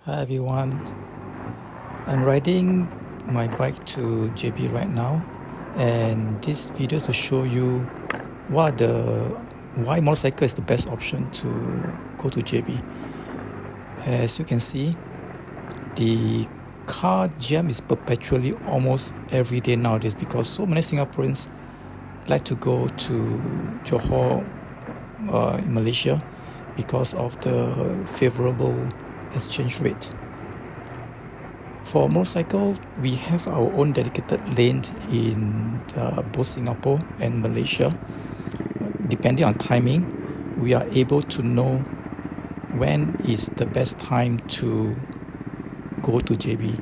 Hi everyone, I'm riding my bike to JB right now, and this video to show you why motorcycle is the best option to go to JB. As you can see, the car jam is perpetually almost every day nowadays because so many Singaporeans like to go to Johor in Malaysia because of the favorable exchange rate. For motorcycle, we have our own dedicated lane in both Singapore and Malaysia. Depending on timing, we are able to know when is the best time to go to JB.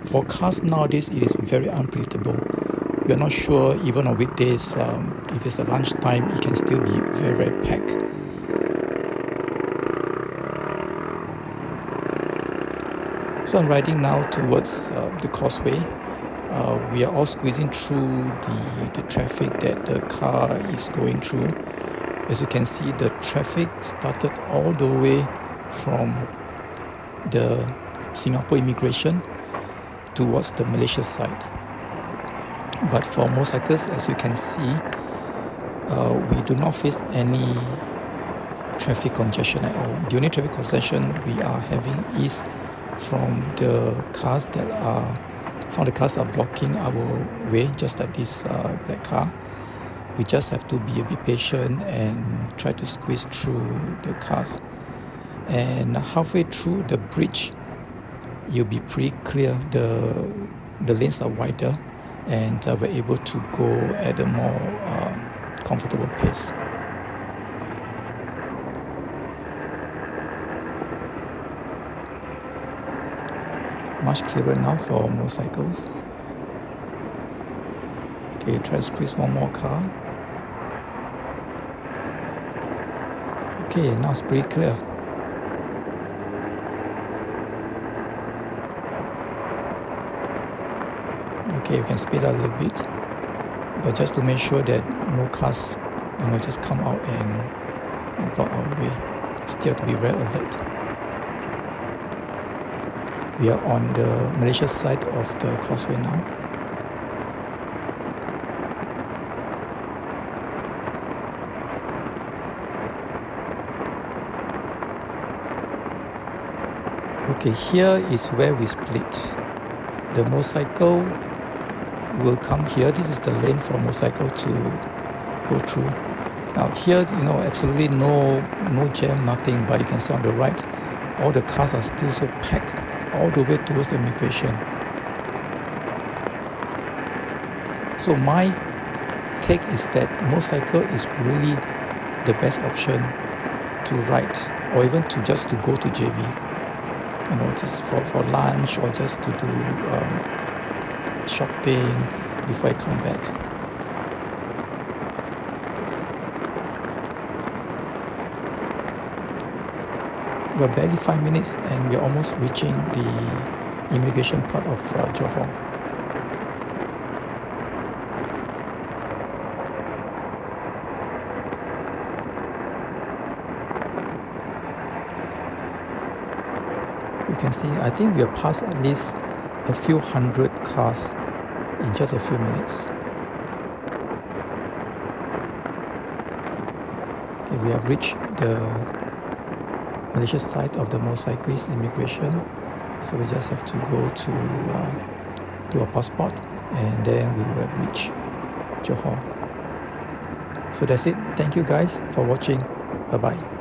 For cars nowadays, it is very unpredictable. We are not sure, even on weekdays, if it's a lunchtime, it can still be very packed. So I'm riding now towards the Causeway. We are all squeezing through the traffic that the car is going through. As you can see, the traffic started all the way from the Singapore immigration towards the Malaysia side. But for motorcycles, as you can see, we do not face any traffic congestion at all. The only traffic congestion we are having is from the cars some of the cars are blocking our way, just like this black car. We just have to be a bit patient and try to squeeze through the cars. And halfway through the bridge, you'll be pretty clear. The lanes are wider, and we're able to go at a more comfortable pace. Much clearer now for motorcycles. Okay, try to squeeze one more car. Okay, now it's pretty clear. Okay, we can speed up a little bit, but just to make sure that no cars, just come out and block our way. Still have to be very alert. We are on the Malaysia side of the Causeway now. Okay, here is where we split. The motorcycle will come here. This is the lane for motorcycle to go through. Now here, absolutely no jam, nothing, but you can see on the right, all the cars are still so packed all the way towards the immigration. So my take is that motorcycle is really the best option to ride, or even just to go to JB. Just for lunch, or just to do shopping before I come back. We're barely 5 minutes and we're almost reaching the immigration part of Johor. You can see, I think we are past at least a few hundred cars in just a few minutes. Okay, we have reached the Malaysia side of the motorcyclist immigration, so we just have to go to do our passport, and then we will reach Johor. So that's it. Thank you guys for watching. Bye bye.